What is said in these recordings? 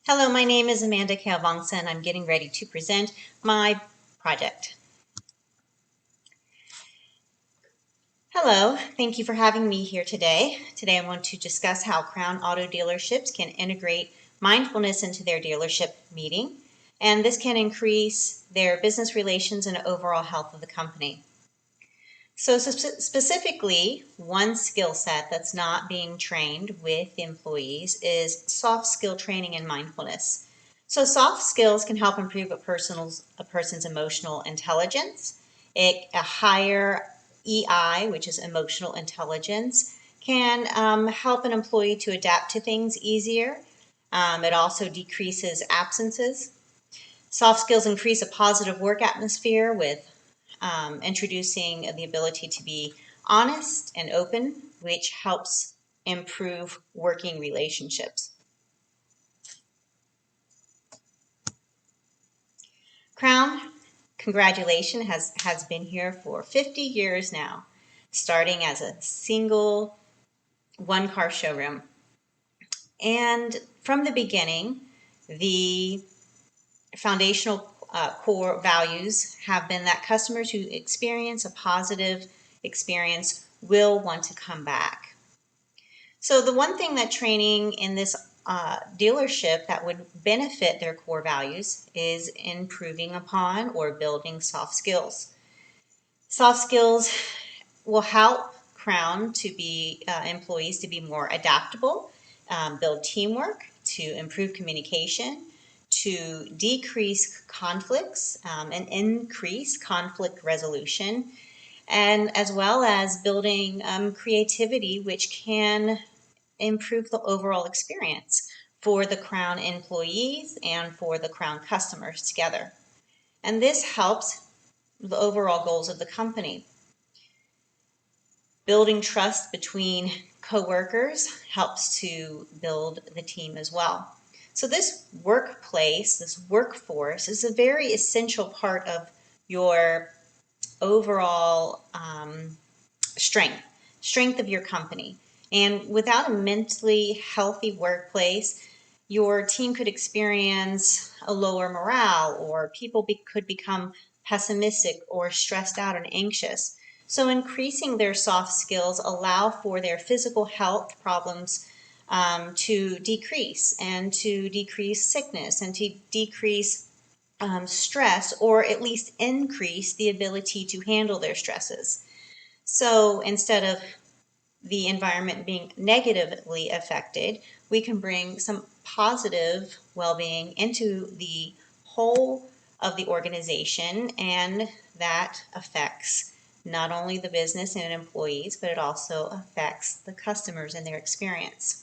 Hello, my name is Amanda Kalvangsa and I'm getting ready to present my project. Hello, thank you for having me here today. Today I want to discuss how Crown Auto dealerships can integrate mindfulness into their dealership meeting, and this can increase their business relations and overall health of the company. So specifically, one skill set that's not being trained with employees is soft skill training and mindfulness. So soft skills can help improve a person's emotional intelligence. A higher EI, which is emotional intelligence, can help an employee to adapt to things easier. It also decreases absences. Soft skills increase a positive work atmosphere with introducing the ability to be honest and open, which helps improve working relationships. Crown, congratulations, has been here for 50 years now, starting as a single one-car showroom. And from the beginning, the foundational core values have been that customers who experience a positive experience will want to come back. So the one thing that training in this dealership that would benefit their core values is improving upon or building soft skills. Soft skills will help Crown to be employees to be more adaptable, build teamwork, to improve communication, to decrease conflicts and increase conflict resolution, and as well as building creativity, which can improve the overall experience for the Crown employees and for the Crown customers together. And this helps the overall goals of the company. Building trust between coworkers helps to build the team as well. So this workplace, this workforce, is a very essential part of your overall strength of your company. And without a mentally healthy workplace, your team could experience a lower morale, or people could become pessimistic or stressed out and anxious. So increasing their soft skills allow for their physical health problems to decrease, and to decrease sickness, and to decrease stress, or at least increase the ability to handle their stresses. So instead of the environment being negatively affected, we can bring some positive well-being into the whole of the organization, and that affects not only the business and employees, but it also affects the customers and their experience.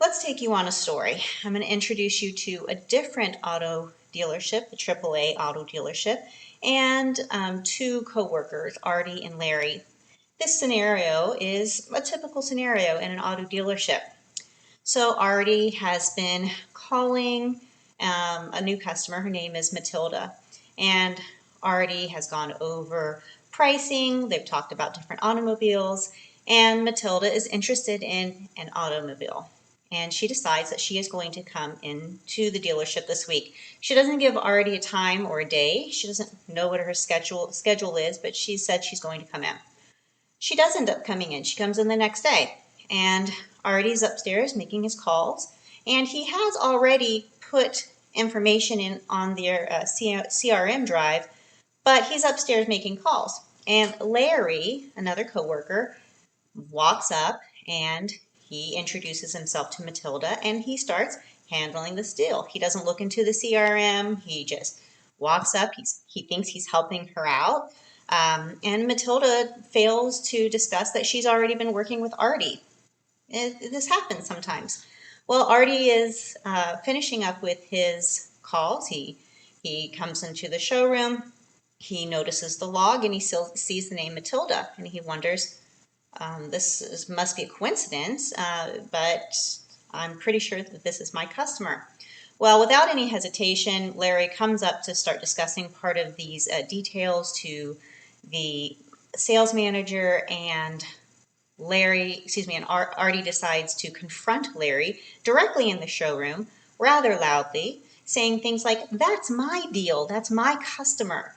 Let's take you on a story. I'm going to introduce you to a different auto dealership, a AAA auto dealership, and two co-workers, Artie and Larry. This scenario is a typical scenario in an auto dealership. So Artie has been calling a new customer. Her name is Matilda, and Artie has gone over pricing. They've talked about different automobiles, and Matilda is interested in an automobile. And she decides that she is going to come into the dealership this week. She doesn't give Artie a time or a day. She doesn't know what her schedule is, but she said she's going to come in. She does end up coming in. She comes in the next day, and Artie's upstairs making his calls, and he has already put information in on their CRM drive, but he's upstairs making calls. And Larry, another coworker, walks up and he introduces himself to Matilda, and he starts handling this deal. He doesn't look into the CRM. He just walks up. He thinks he's helping her out. And Matilda fails to discuss that she's already been working with Artie. This happens sometimes. Well, Artie is finishing up with his calls. He comes into the showroom. He notices the log, and he still sees the name Matilda, and he wonders, must be a coincidence, but I'm pretty sure that this is my customer. Well, without any hesitation, Larry comes up to start discussing part of these details to the sales manager, and Artie decides to confront Larry directly in the showroom, rather loudly, saying things like, "That's my deal, that's my customer."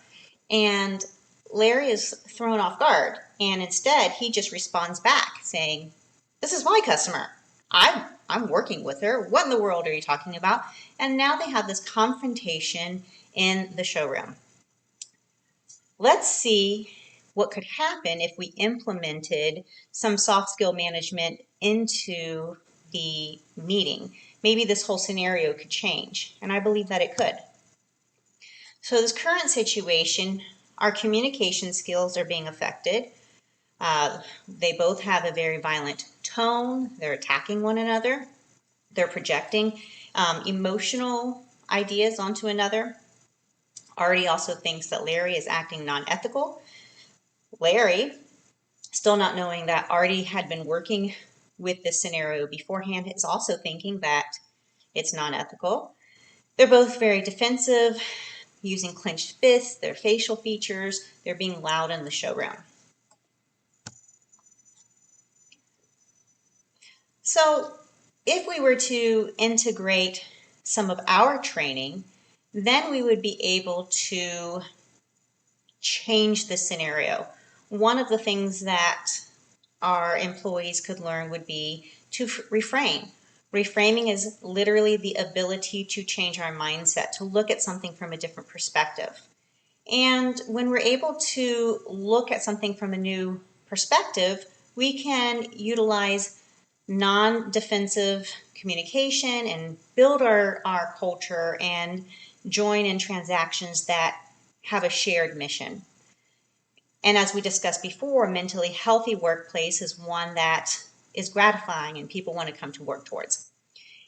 And Larry is thrown off guard, and instead he just responds back saying, "This is my customer. I'm working with her. What in the world are you talking about?" And now they have this confrontation in the showroom. Let's see what could happen if we implemented some soft skill management into the meeting. Maybe this whole scenario could change, and I believe that it could. So this current situation, our communication skills are being affected. They both have a very violent tone. They're attacking one another. They're projecting emotional ideas onto another. Artie also thinks that Larry is acting non-ethical. Larry, still not knowing that Artie had been working with this scenario beforehand, is also thinking that it's non-ethical. They're both very defensive, using clenched fists, their facial features. They're being loud in the showroom. So if we were to integrate some of our training, then we would be able to change the scenario. One of the things that our employees could learn would be to reframe. Reframing is literally the ability to change our mindset, to look at something from a different perspective. And when we're able to look at something from a new perspective, we can utilize non-defensive communication and build our culture and join in transactions that have a shared mission. And as we discussed before, a mentally healthy workplace is one that is gratifying and people want to come to work towards.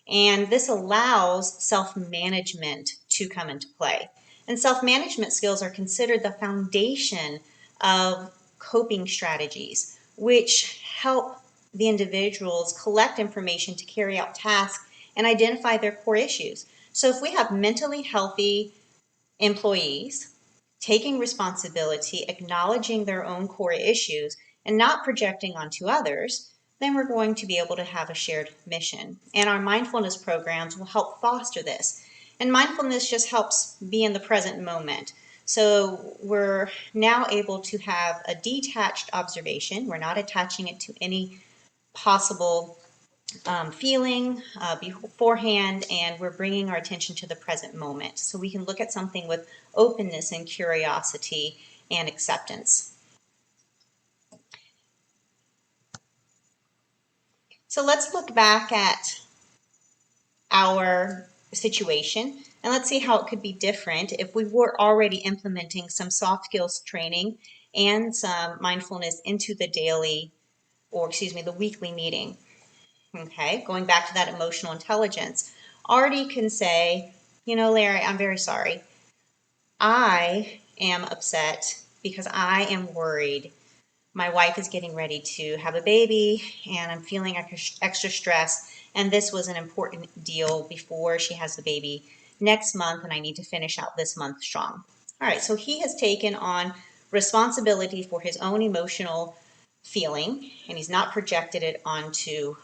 And this allows self-management to come into play. And self-management skills are considered the foundation of coping strategies, which help the individuals collect information to carry out tasks and identify their core issues. So if we have mentally healthy employees taking responsibility, acknowledging their own core issues, and not projecting onto others, then we're going to be able to have a shared mission. And our mindfulness programs will help foster this. And mindfulness just helps be in the present moment. So we're now able to have a detached observation. We're not attaching it to any possible feeling beforehand, and we're bringing our attention to the present moment. So we can look at something with openness and curiosity and acceptance. So let's look back at our situation and let's see how it could be different if we were already implementing some soft skills training and some mindfulness into the the weekly meeting. Okay, going back to that emotional intelligence, Artie can say, "You know, Larry, I'm very sorry. I am upset because I am worried. My wife is getting ready to have a baby and I'm feeling extra stress. And this was an important deal before she has the baby next month, and I need to finish out this month strong." All right, so he has taken on responsibility for his own emotional feeling, and he's not projected it onto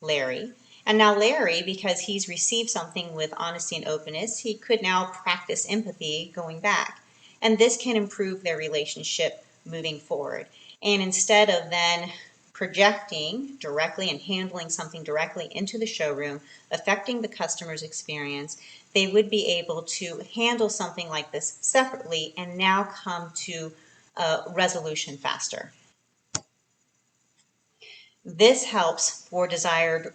Larry. And now Larry, because he's received something with honesty and openness, he could now practice empathy going back. And this can improve their relationship moving forward. And instead of then projecting directly and handling something directly into the showroom, affecting the customer's experience, they would be able to handle something like this separately and now come to a resolution faster. This helps for desired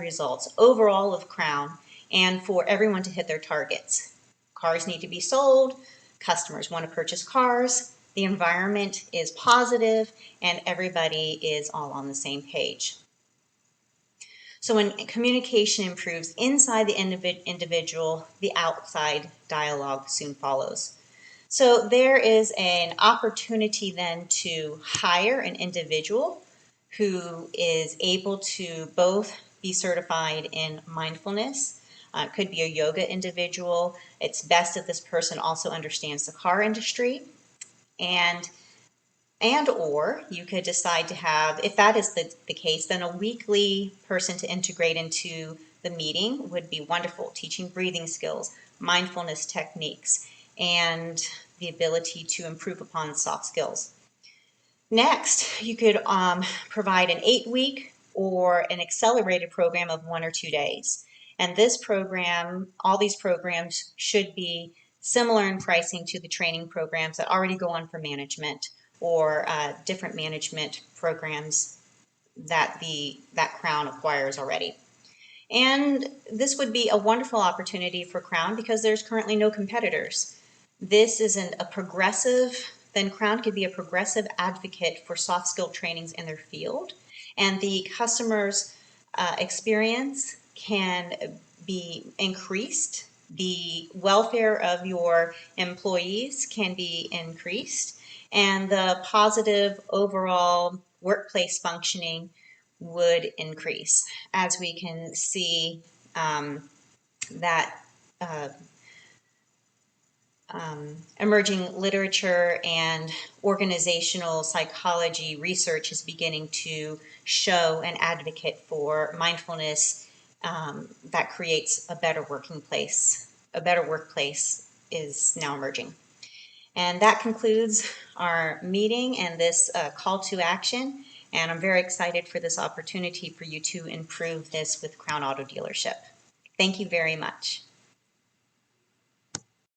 results overall of Crown and for everyone to hit their targets. Cars need to be sold, customers want to purchase cars, the environment is positive, and everybody is all on the same page. So when communication improves inside the individual, the outside dialogue soon follows. So there is an opportunity then to hire an individual who is able to both be certified in mindfulness. It could be a yoga individual. It's best if this person also understands the car industry and And or you could decide to have, if that is the case, then a weekly person to integrate into the meeting would be wonderful, teaching breathing skills, mindfulness techniques, and the ability to improve upon soft skills. Next, you could provide an 8-week or an accelerated program of 1 or 2 days. And this program, all these programs should be similar in pricing to the training programs that already go on for management or different management programs that Crown acquires already. And this would be a wonderful opportunity for Crown because there's currently no competitors. This isn't a progressive, then Crown could be a progressive advocate for soft skill trainings in their field. And the customer's experience can be increased. The welfare of your employees can be increased. And the positive overall workplace functioning would increase. As we can see that emerging literature and organizational psychology research is beginning to show and advocate for mindfulness that creates a better working place. A better workplace is now emerging. And that concludes our meeting and this call to action. And I'm very excited for this opportunity for you to improve this with Crown Auto Dealership. Thank you very much.